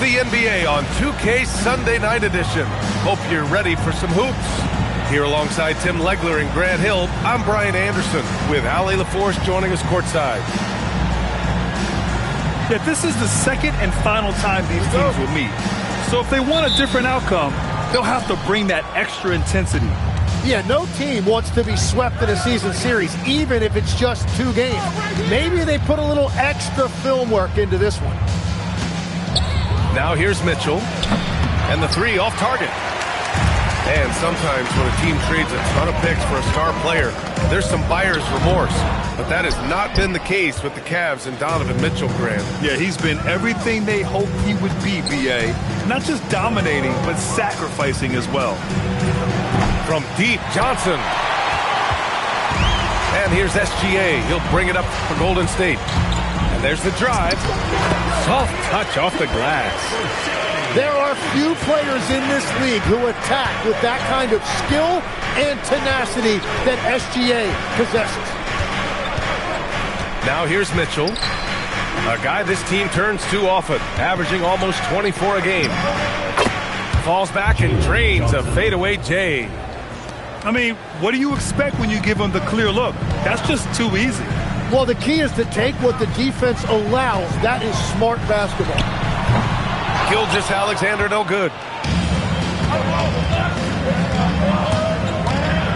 It's the NBA on 2K Sunday Night Edition. Hope you're ready for some hoops. Here alongside Tim Legler and Grant Hill, I'm Brian Anderson with Ali LaForce joining us courtside. Yeah, this is the second and final time these teams will meet. So if they want a different outcome, they'll have to bring that extra intensity. Yeah, no team wants to be swept in a season series, even if it's just 2 games. Maybe they put a little extra film work into this one. Now here's Mitchell, and the 3 off target. And sometimes when a team trades a ton of picks for a star player, there's some buyer's remorse. But that has not been the case with the Cavs and Donovan Mitchell, Grant. Yeah, he's been everything they hoped he would be, B.A. Not just dominating, but sacrificing as well. From deep, Johnson. And here's SGA. He'll bring it up for Golden State. And there's the drive. Soft touch off the glass. There are few players in this league who attack with that kind of skill and tenacity that SGA possesses. Now here's Mitchell, a guy this team turns to often, averaging almost 24 a game. Falls back and drains a fadeaway J. I mean, what do you expect when you give him the clear look? That's just too easy. Well, the key is to take what the defense allows. That is smart basketball. Gilgeous-Alexander, no good.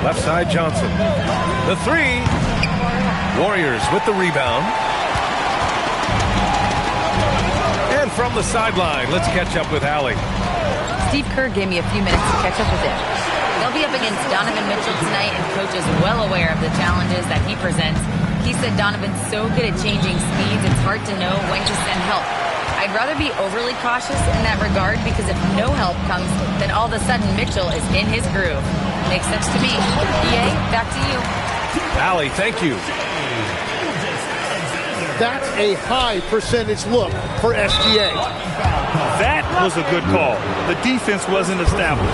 Left side, Johnson. The 3. Warriors with the rebound. And from the sideline, let's catch up with Allie. Steve Kerr gave me a few minutes to catch up with him. They'll be up against Donovan Mitchell tonight, and Coach is well aware of the challenges that he presents. He said Donovan's so good at changing speeds, it's hard to know when to send help. I'd rather be overly cautious in that regard because if no help comes, then all of a sudden Mitchell is in his groove. Makes sense to me. EA, back to you. Allie, thank you. That's a high percentage look for SGA. That was a good call. The defense wasn't established.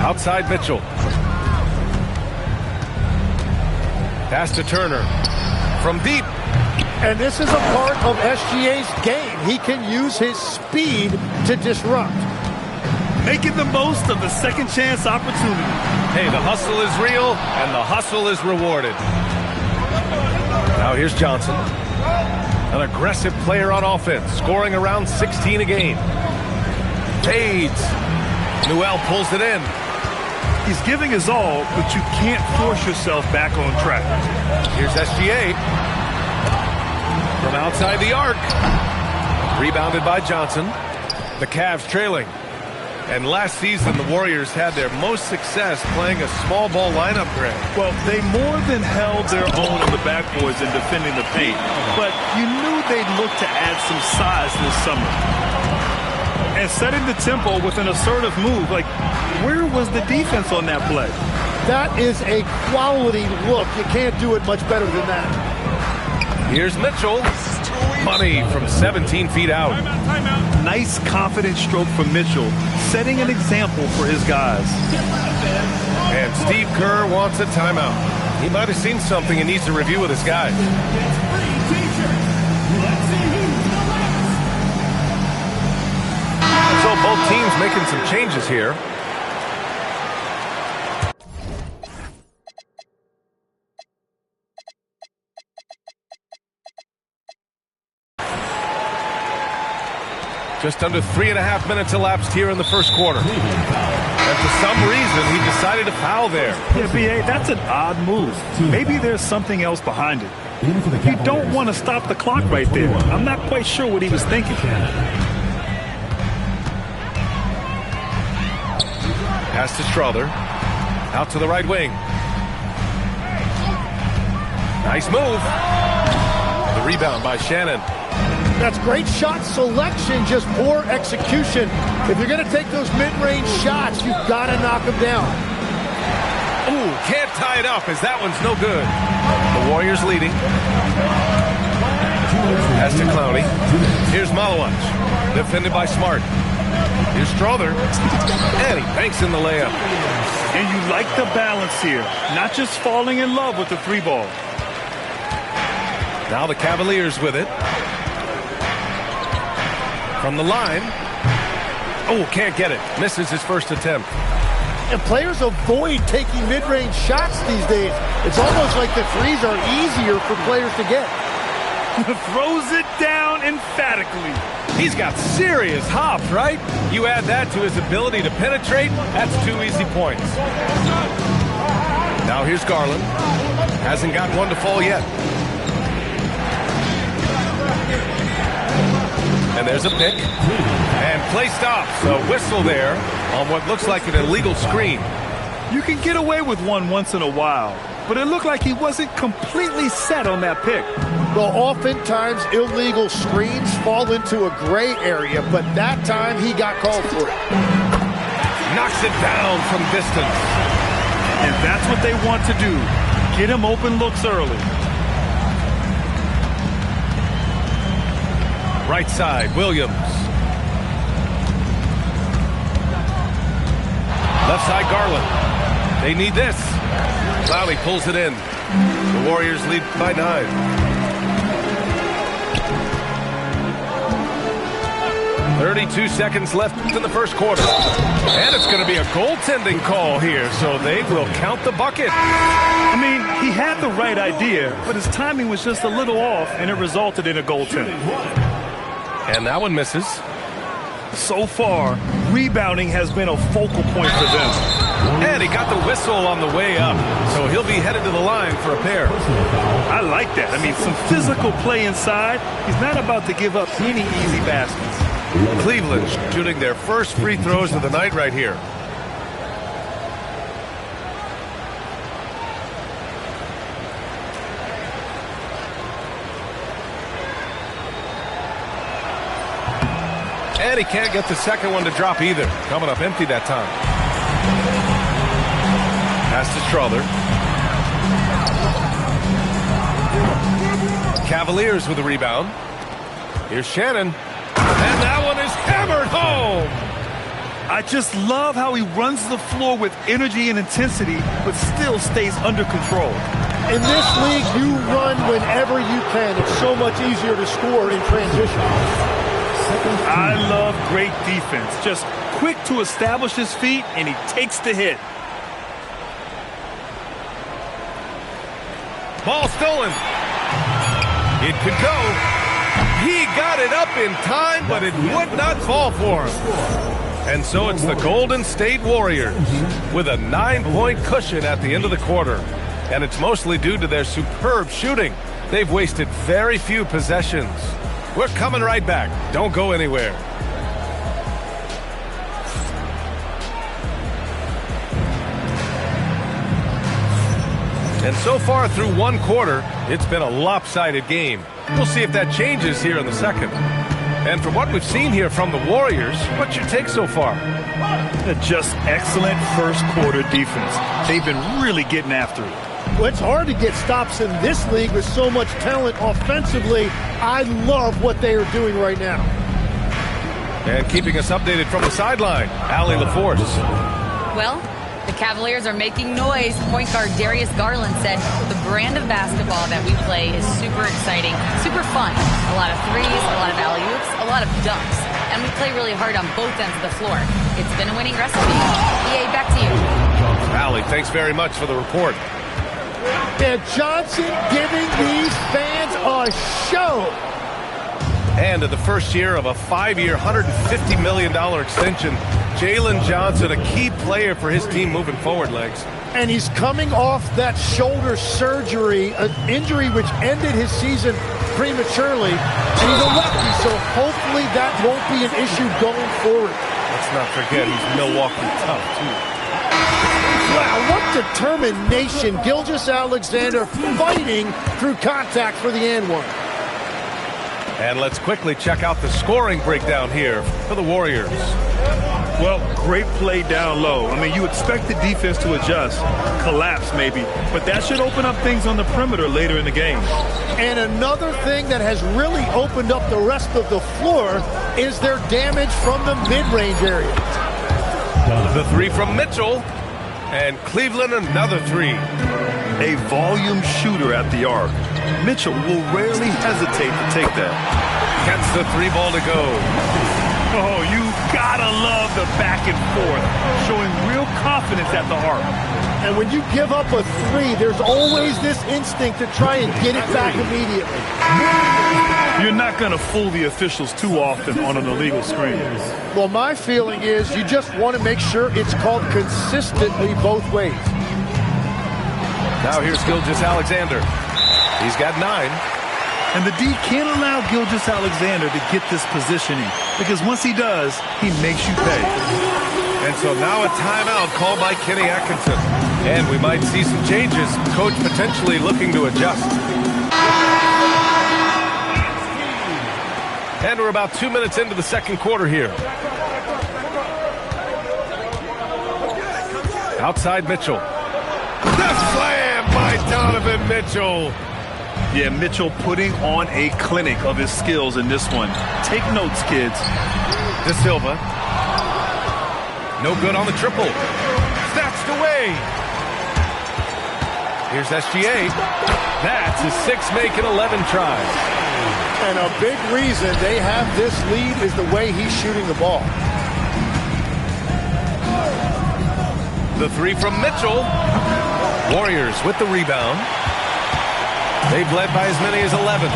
Outside Mitchell. Pass to Turner. From deep. And this is a part of SGA's game. He can use his speed to disrupt. Making the most of the second chance opportunity. Hey, the hustle is real, and the hustle is rewarded. Now here's Johnson. An aggressive player on offense, scoring around 16 a game. Fades. Newell pulls it in. He's giving his all, but you can't force yourself back on track. Here's SGA. From outside the arc. Rebounded by Johnson. The Cavs trailing. And last season, the Warriors had their most success playing a small ball lineup, Grant. Well, they more than held their own on the backboards in defending the paint. But you knew they'd look to add some size this summer. And setting the tempo with an assertive move. Like, where was the defense on that play? That is a quality look. You can't do it much better than that. Here's Mitchell. Money from 17 feet out. Nice, confident stroke from Mitchell, setting an example for his guys. And Steve Kerr wants a timeout. He might have seen something and needs to review with his guys. So both teams making some changes here. Just under 3.5 minutes elapsed here in the first quarter. And for some reason, he decided to foul there. Yeah, B.A., that's an odd move. Maybe there's something else behind it. You don't want to stop the clock right there. I'm not quite sure what he was thinking. Pass to Strother. Out to the right wing. Nice move. The rebound by Shannon. That's great shot selection, just poor execution. If you're going to take those mid-range shots, you've got to knock them down. Ooh, can't tie it up as that one's no good. The Warriors leading. Pass to Clowney. Here's Malawach. Defended by Smart. Here's Strother. And he banks in the layup. And you like the balance here, not just falling in love with the 3 ball. Now the Cavaliers with it. From the line. Oh, can't get it. Misses his first attempt. And players avoid taking mid-range shots these days. It's almost like the threes are easier for players to get. Throws it down emphatically. He's got serious hops, right? You add that to his ability to penetrate, that's 2 easy points. Now here's Garland. Hasn't got one to fall yet. And there's a pick. And play stops. A whistle there on what looks like an illegal screen. You can get away with one once in a while, but it looked like he wasn't completely set on that pick. Well, oftentimes illegal screens fall into a gray area, but that time he got called for it. Knocks it down from distance. And that's what they want to do. Get him open looks early. Right side, Williams. Left side, Garland. They need this. Lowry pulls it in. The Warriors lead by 9. 32 seconds left in the first quarter. And it's going to be a goaltending call here, so they will count the bucket. I mean, he had the right idea, but his timing was just a little off, and it resulted in a goaltending. And that one misses. So far, rebounding has been a focal point for them. And he got the whistle on the way up, so he'll be headed to the line for a pair. I like that. I mean, some physical play inside. He's not about to give up any easy baskets. Cleveland shooting their first free throws of the night right here. And he can't get the second one to drop either. Coming up empty that time. Pass to Strother. Cavaliers with the rebound. Here's Shannon. And that one is hammered home. I just love how he runs the floor with energy and intensity, but still stays under control. In this league, you run whenever you can. It's so much easier to score in transition. I love great defense. Just quick to establish his feet, and he takes the hit. Ball stolen. It could go. He got it up in time, but it would not fall for him. And so it's the Golden State Warriors with a 9-point cushion at the end of the quarter. And it's mostly due to their superb shooting. They've wasted very few possessions. We're coming right back. Don't go anywhere. And so far through one quarter, it's been a lopsided game. We'll see if that changes here in the second. And from what we've seen here from the Warriors, what's your take so far? Just excellent first quarter defense. They've been really getting after it. Well, it's hard to get stops in this league with so much talent offensively. I love what they are doing right now. And keeping us updated from the sideline, Allie LaForce. Well, the Cavaliers are making noise. Point guard Darius Garland said, the brand of basketball that we play is super exciting, super fun. A lot of threes, a lot of alley-oops, a lot of dunks. And we play really hard on both ends of the floor. It's been a winning recipe. EA, back to you. Allie, thanks very much for the report. And Johnson giving these fans a show. And in the first year of a 5-year, $150 million extension, Jalen Johnson, a key player for his team moving forward, Legs. And he's coming off that shoulder surgery, an injury which ended his season prematurely. And he's a lefty, so hopefully that won't be an issue going forward. Let's not forget he's Milwaukee tough, too. Wow, what determination. Gilgeous-Alexander fighting through contact for the and one. And let's quickly check out the scoring breakdown here for the Warriors. Well, great play down low. I mean, you expect the defense to adjust, collapse maybe, but that should open up things on the perimeter later in the game. And another thing that has really opened up the rest of the floor is their damage from the mid-range area. The three from Mitchell. And Cleveland another three. A volume shooter at the arc. Mitchell will rarely hesitate to take that. Gets the three ball to go. Oh, you gotta love the back and forth, showing real confidence at the arc. And when you give up a three, there's always this instinct to try and get it back immediately. You're not going to fool the officials too often on an illegal screen. Well, my feeling is you just want to make sure it's called consistently both ways. Now here's Gilgeous-Alexander. He's got 9. And the D can't allow Gilgeous-Alexander to get this positioning, because once he does, he makes you pay. And so now a timeout called by Kenny Atkinson. And we might see some changes. Coach potentially looking to adjust. And we're about 2 minutes into the second quarter here. Outside Mitchell. The slam by Donovan Mitchell. Yeah, Mitchell putting on a clinic of his skills in this one. Take notes, kids. De Silva. No good on the triple. Snatched away. Here's SGA. That's his 6th make in 11 tries. And a big reason they have this lead is the way he's shooting the ball. The three from Mitchell. Warriors with the rebound. They've led by as many as 11.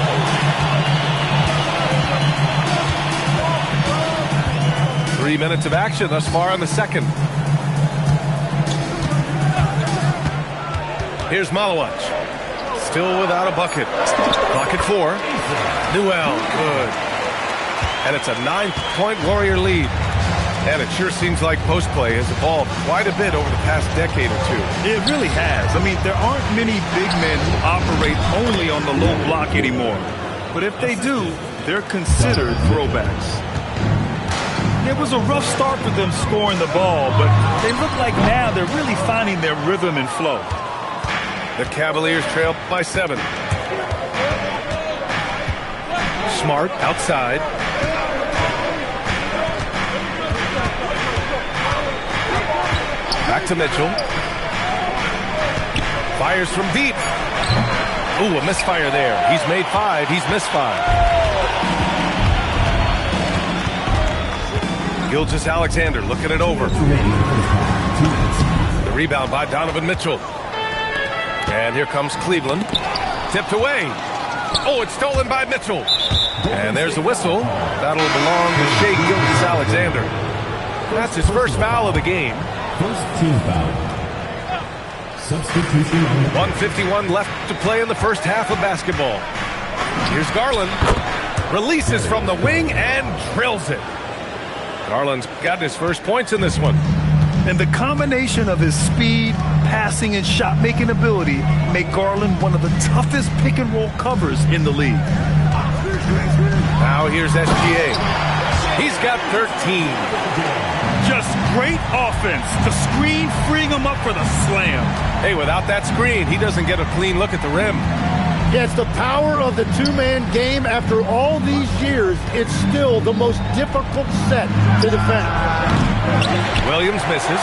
Three minutes of action thus far in the second. Here's Malawach. Still without a bucket. Clock at 4. Newell, good. And it's a 9-point Warrior lead. And it sure seems like post play has evolved quite a bit over the past decade or two. It really has. I mean, there aren't many big men who operate only on the low block anymore. But if they do, they're considered throwbacks. It was a rough start for them scoring the ball, but they look like now they're really finding their rhythm and flow. The Cavaliers trail by 7. Smart outside. Back to Mitchell. Fires from deep. Ooh, a misfire there. He's made 5. He's missed 5. Gilgeous-Alexander looking it over. The rebound by Donovan Mitchell. And here comes Cleveland. Tipped away. Oh, it's stolen by Mitchell. And there's the whistle. That'll belong to Shai Gilgeous-Alexander. That's his first foul of the game. First team foul. Substitution on the 1:51 left to play in the first half of basketball. Here's Garland. Releases from the wing and drills it. Garland's got his first points in this one. And the combination of his speed, passing, and shot-making ability make Garland one of the toughest pick-and-roll covers in the league. Now here's SGA. He's got 13. Just great offense. The screen freeing him up for the slam. Hey, without that screen, he doesn't get a clean look at the rim. Yeah, it's the power of the two-man game. After all these years, it's still the most difficult set to defend. Williams misses.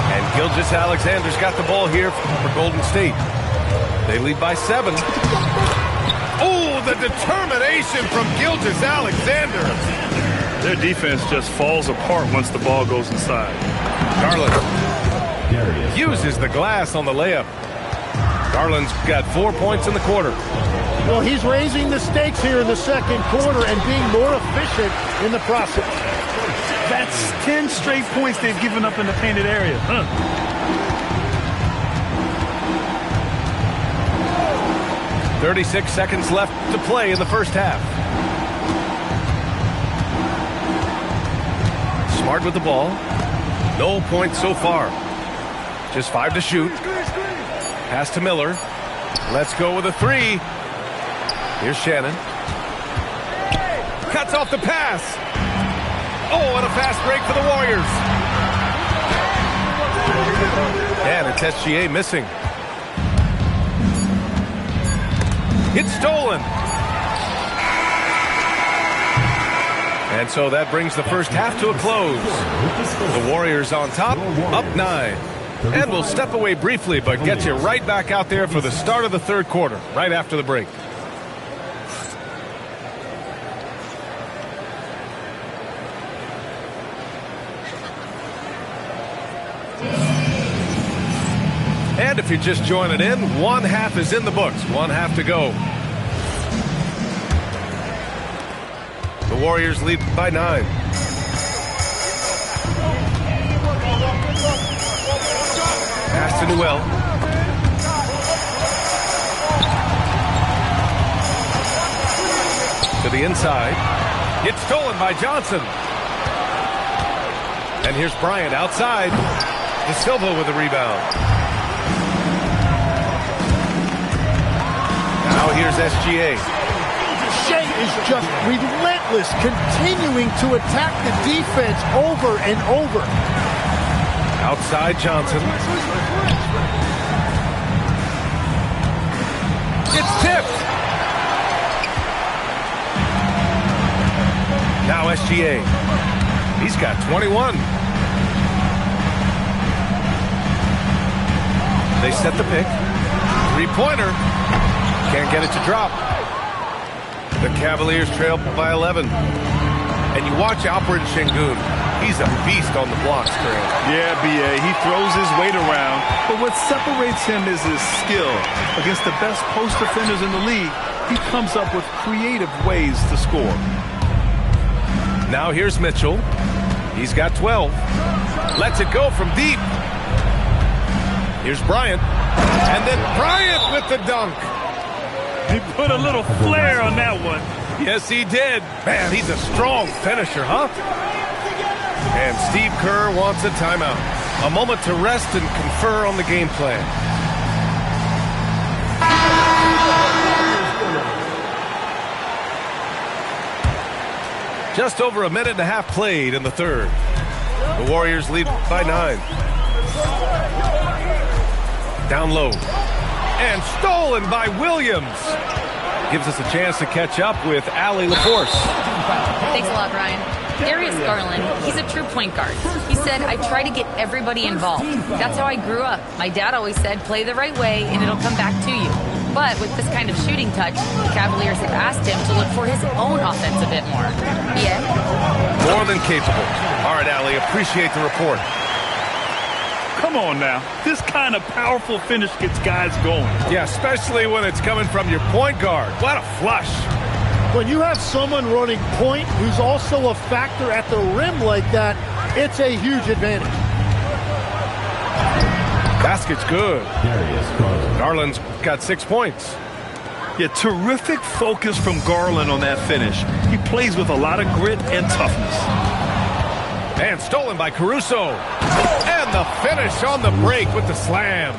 And Gilgeous-Alexander's got the ball here for Golden State. They lead by 7. Oh, the determination from Gilgeous-Alexander. Their defense just falls apart once the ball goes inside. Garland uses the glass on the layup. Garland's got 4 points in the quarter. Well, he's raising the stakes here in the second quarter and being more efficient in the process. That's 10 straight points they've given up in the painted area. 36 seconds left to play in the first half. Smart with the ball. No points so far. Just 5 to shoot. Pass to Miller. Let's go with a 3. Here's Shannon. Cuts off the pass. Oh, and a fast break for the Warriors. And it's SGA missing. It's stolen. And so that brings the first half to a close. The Warriors on top, up 9. And we'll step away briefly, but get you right back out there for the start of the third quarter, right after the break. And if you're just joining in, one half is in the books, one half to go. The Warriors lead by 9. Pass to Newell. To the inside. It's stolen by Johnson. And here's Bryant outside. De Silva with the rebound. Now here's SGA. Shea is just relentless, continuing to attack the defense over and over. Outside Johnson. It's tipped. Now SGA. He's got 21. They set the pick. Three-pointer. Can't get it to drop. The Cavaliers trail by 11. And you watch Alperen Şengün. He's a beast on the blocks, Trail. Yeah, B.A. He throws his weight around, but what separates him is his skill. Against the best post defenders in the league, he comes up with creative ways to score. Now here's Mitchell. He's got 12. Lets it go from deep. Here's Bryant. And then Bryant with the dunk. He put a little flair on that one. Yes, he did. Man, he's a strong finisher, huh? And Steve Kerr wants a timeout. A moment to rest and confer on the game plan. Just over a minute and a half played in the third. The Warriors lead by 9. Down low. And stolen by Williams. Gives us a chance to catch up with Allie LaForce. Thanks a lot, Ryan. Darius Garland, he's a true point guard. He said, I try to get everybody involved. That's how I grew up. My dad always said, play the right way and it'll come back to you. But with this kind of shooting touch, the Cavaliers have asked him to look for his own offense a bit more. Yeah? More than capable. All right, Allie, appreciate the report. Come on now. This kind of powerful finish gets guys going. Yeah, especially when it's coming from your point guard. What a flush. When you have someone running point who's also a factor at the rim like that, it's a huge advantage. Basket's good. Garland's got 6 points. Yeah, terrific focus from Garland on that finish. He plays with a lot of grit and toughness. And stolen by Caruso. And the finish on the break with the slam.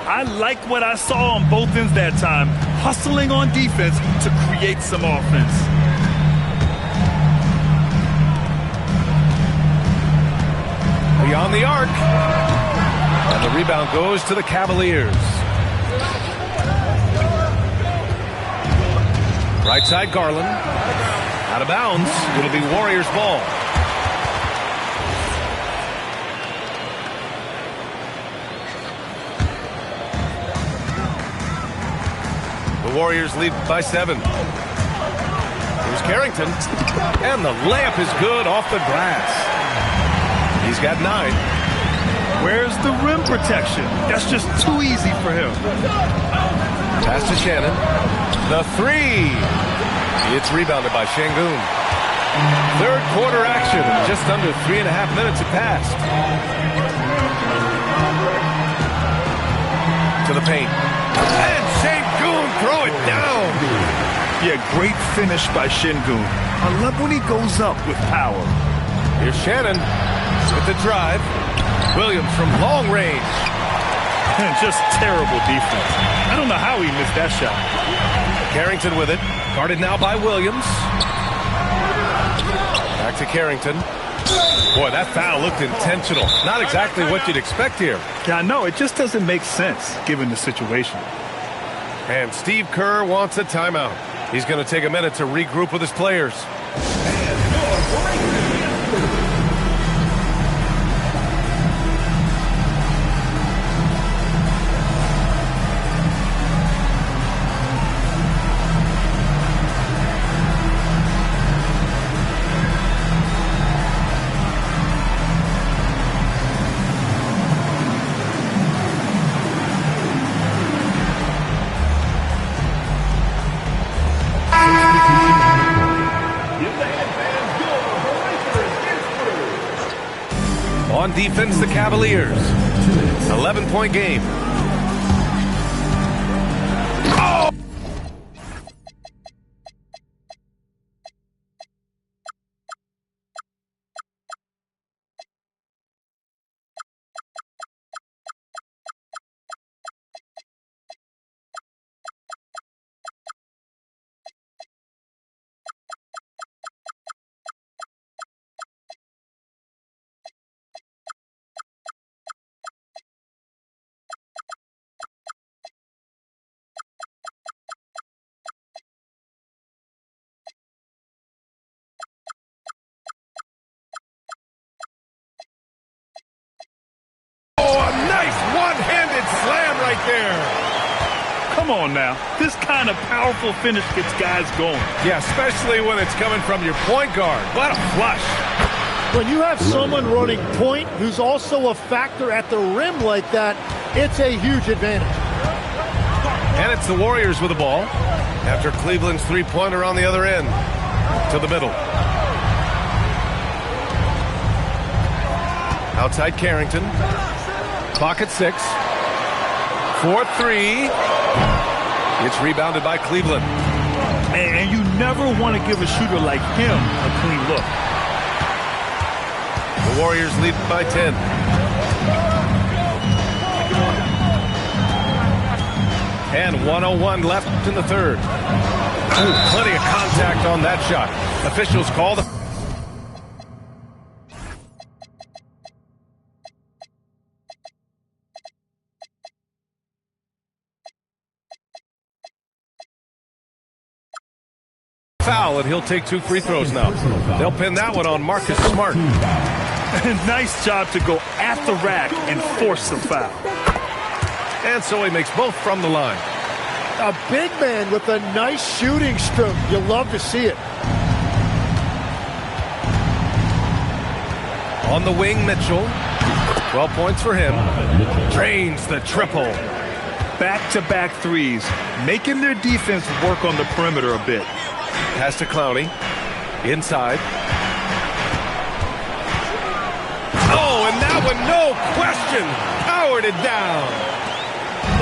I like what I saw on both ends that time. Hustling on defense to create some offense. Beyond the arc. And the rebound goes to the Cavaliers. Right side Garland. Out of bounds. It'll be Warriors ball. Warriors lead by 7. Here's Carrington. And the layup is good off the glass. He's got 9. Where's the rim protection? That's just too easy for him. Pass to Shannon. The 3. It's rebounded by Şengün. Third quarter action. Just under 3.5 minutes have passed. To the paint. And Şengün throw it down. Yeah, great finish by Şengün. I love when he goes up with power. Here's Shannon with the drive. Williams from long range. And just terrible defense. I don't know how he missed that shot. Carrington with it. Guarded now by Williams. Back to Carrington. Boy, that foul looked intentional. Not exactly what you'd expect here. Yeah, I know. It just doesn't make sense given the situation. And Steve Kerr wants a timeout. He's going to take a minute to regroup with his players. On defense, the Cavaliers. 11-point game. Oh! Slam right there. Come on now. This kind of powerful finish gets guys going. Yeah, especially when it's coming from your point guard. What a flush. When you have someone running point who's also a factor at the rim like that, it's a huge advantage. And it's the Warriors with the ball after Cleveland's three-pointer on the other end. To the middle. Outside Carrington. Clock at 6. 4-3. It's rebounded by Cleveland. And you never want to give a shooter like him a clean look. The Warriors lead by 10. And 1:01 left in the third. Ooh, plenty of contact on that shot. Officials call the... foul, and he'll take 2 free throws now. They'll pin that one on Marcus Smart. Nice job to go at the rack and force the foul. And so he makes both from the line. A big man with a nice shooting stroke. You love to see it. On the wing, Mitchell. 12 points for him. Drains the triple. Back-to-back threes, making their defense work on the perimeter a bit. Pass to Clowney. Inside. Oh, and that one, no question, powered it down.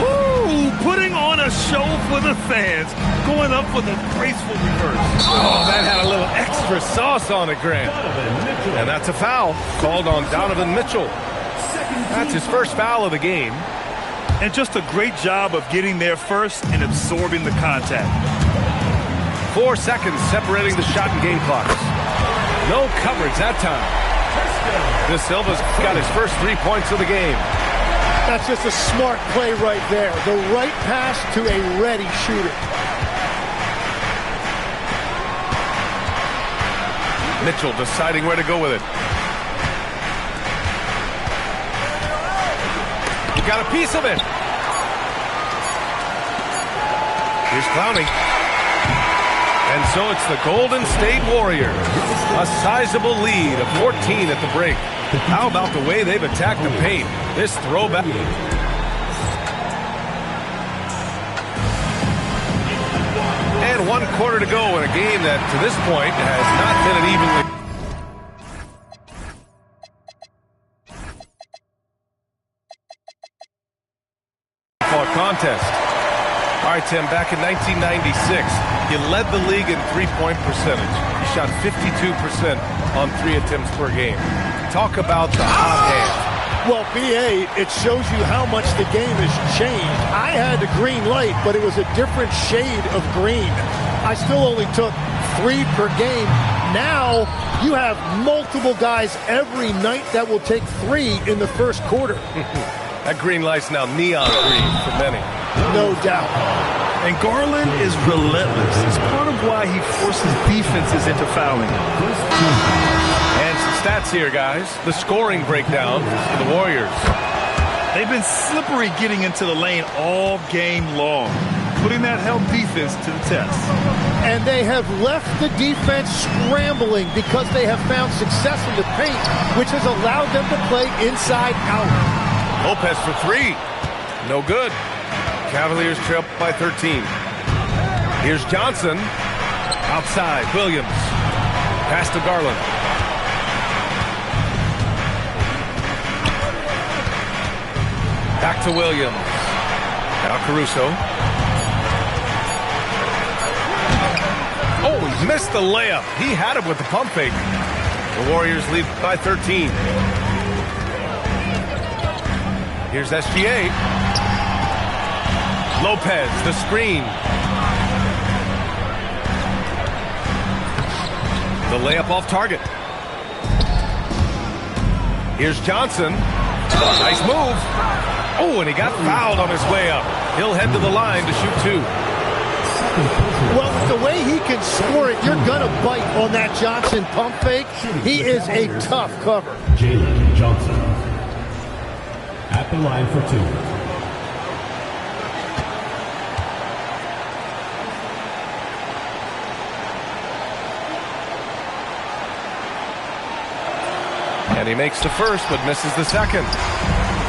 Ooh, putting on a show for the fans, going up with a graceful reverse. Oh, that had a little extra sauce on it, Grant. And that's a foul called on Donovan Mitchell. That's his first foul of the game. And just a great job of getting there first and absorbing the contact. 4 seconds separating the shot and game clocks. No coverage that time. De Silva's got his first 3 points of the game. That's just a smart play right there. The right pass to a ready shooter. Mitchell deciding where to go with it. He got a piece of it. Here's Clowney. And so it's the Golden State Warriors. A sizable lead of 14 at the break. How about the way they've attacked the paint? This throwback. And 1 quarter to go in a game that, to this point, has not been an evenly... contest. All right, Tim, back in 1996, you led the league in three-point percentage. You shot 52% on 3 attempts per game. Talk about the hot hand. Well, BA, it shows you how much the game has changed. I had the green light, but it was a different shade of green. I still only took 3 per game. Now you have multiple guys every night that will take 3 in the first quarter. That green light's now neon green for many. No doubt. And Garland is relentless. It's part of why he forces defenses into fouling. And some stats here, guys. The scoring breakdown for the Warriors. They've been slippery getting into the lane all game long, putting that help defense to the test. And they have left the defense scrambling because they have found success in the paint, which has allowed them to play inside out. Lopez for 3. No good. Cavaliers trail by 13. Here's Johnson. Outside. Williams. Pass to Garland. Back to Williams. Now Caruso. Oh, he missed the layup. He had it with the pump fake. The Warriors lead by 13. Here's SGA. Lopez, the screen. The layup off target. Here's Johnson. Nice move. Oh, and he got fouled on his way up. He'll head to the line to shoot 2. Well, with the way he can score it, you're going to bite on that Johnson pump fake. He is a tough cover. Jalen Johnson at the line for 2. And he makes the first, but misses the second.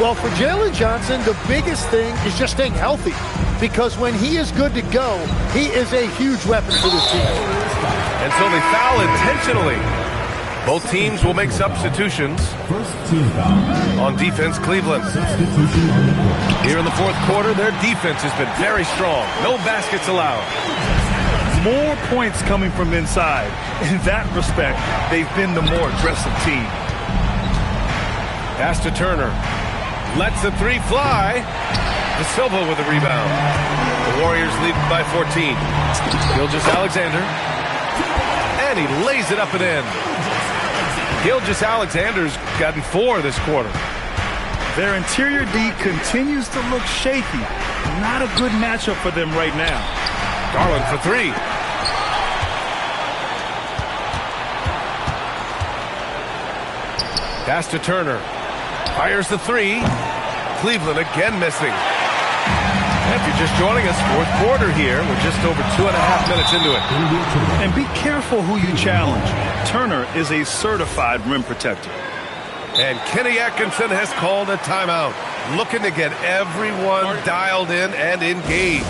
Well, for Jalen Johnson, the biggest thing is just staying healthy. Because when he is good to go, he is a huge weapon for this team. And so they foul intentionally. Both teams will make substitutions. First team foul. On defense, Cleveland. Substitution on the court. Here in the fourth quarter, their defense has been very strong. No baskets allowed. More points coming from inside. In that respect, they've been the more aggressive team. Pass to Turner. Lets the 3 fly. De Silva with a rebound. The Warriors lead by 14. Gilgeous-Alexander. And he lays it up and in. Gilgeous-Alexander's gotten 4 this quarter. Their interior D continues to look shaky. Not a good matchup for them right now. Garland for 3. Pass to Turner. Fires the 3. Cleveland again missing. And if you're just joining us, fourth quarter here. We're just over 2.5 minutes into it. And be careful who you challenge. Turner is a certified rim protector. And Kenny Atkinson has called a timeout. Looking to get everyone dialed in and engaged.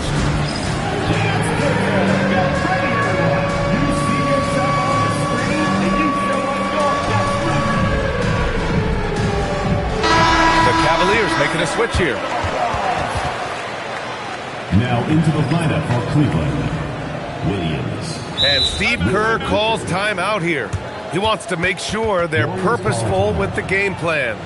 Cavaliers making a switch here. Now into the lineup for Cleveland. Williams. And Steve Kerr calls timeout here. He wants to make sure they're purposeful with the game plan.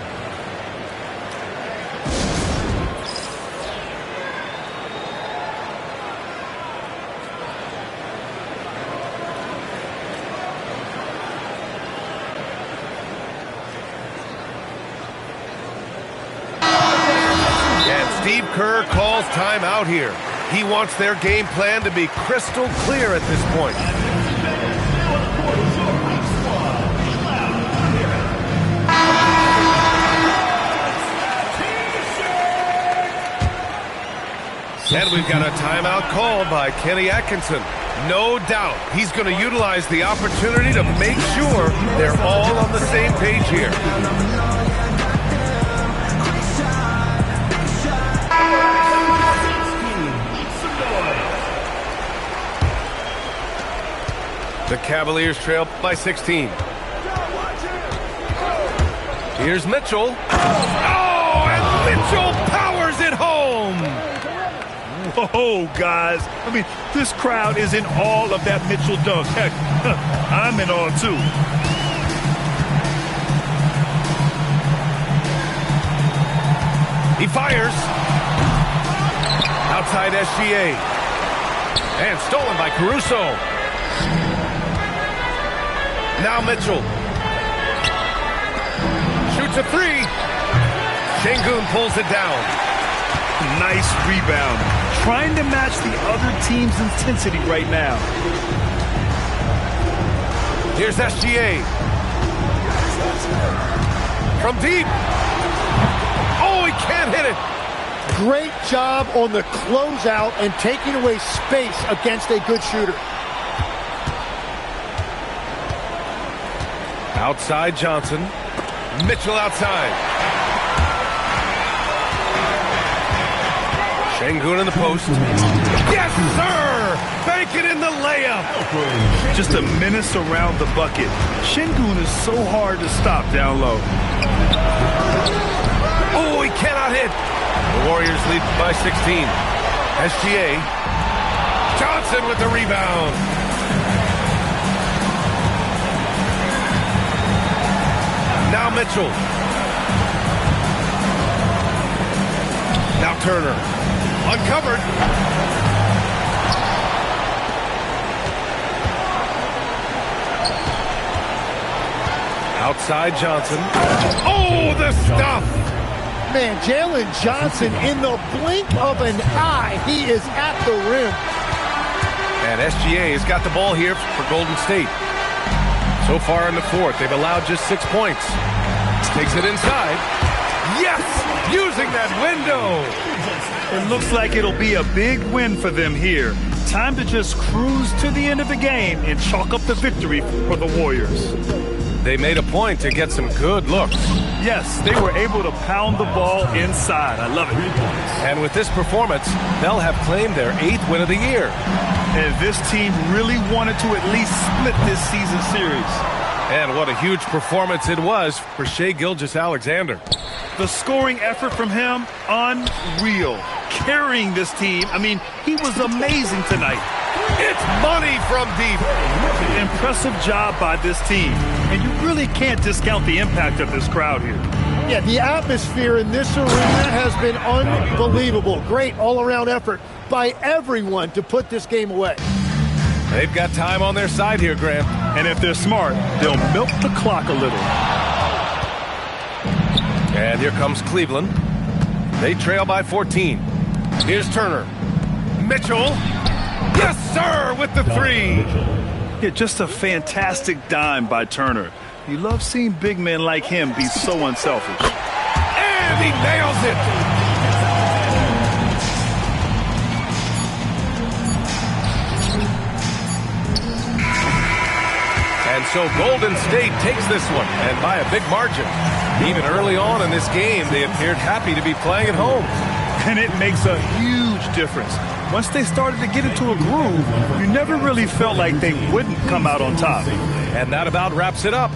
Steve Kerr calls timeout here. He wants their game plan to be crystal clear at this point. And we've got a timeout called by Kenny Atkinson. No doubt he's going to utilize the opportunity to make sure they're all on the same page here. The Cavaliers trail by 16. Here's Mitchell. Oh, and Mitchell powers it home. Whoa, guys. I mean, this crowd is in awe of that Mitchell dunk. Heck, I'm in awe, too. He fires. Outside SGA. And stolen by Caruso. Now Mitchell. Shoots a 3. Şengün pulls it down. Nice rebound. Trying to match the other team's intensity right now. Here's SGA. From deep. Oh, he can't hit it. Great job on the closeout and taking away space against a good shooter. Outside Johnson. Mitchell outside. Şengün in the post. Yes, sir! Bank it in the layup. Just a menace around the bucket. Şengün is so hard to stop down low. Oh, he cannot hit. The Warriors lead by 16. SGA. Johnson with the rebound. Now Mitchell. Now Turner. Uncovered. Outside Johnson. Oh, the stuff! Man, Jalen Johnson, in the blink of an eye, he is at the rim. And SGA has got the ball here for Golden State. So far in the fourth, they've allowed just 6 points. Takes it inside. Yes! Using that window! It looks like it'll be a big win for them here. Time to just cruise to the end of the game and chalk up the victory for the Warriors. They made a point to get some good looks. Yes, they were able to pound the ball inside. I love it. And with this performance, they'll have claimed their 8th win of the year. And this team really wanted to at least split this season series. And what a huge performance it was for Shai Gilgeous-Alexander. The scoring effort from him, unreal. Carrying this team, I mean, he was amazing tonight. It's money from deep. Impressive job by this team. And you really can't discount the impact of this crowd here. Yeah, the atmosphere in this arena has been unbelievable. Great all-around effort by everyone to put this game away. They've got time on their side here, Grant. And if they're smart, they'll milk the clock a little. And here comes Cleveland. They trail by 14. Here's Turner. Mitchell. Yes, sir, with the three. Yeah, just a fantastic dime by Turner. You love seeing big men like him be so unselfish. And he nails it. And so Golden State takes this one, and by a big margin. Even early on in this game, they appeared happy to be playing at home. And it makes a huge difference. Once they started to get into a groove, you never really felt like they wouldn't come out on top. And that about wraps it up.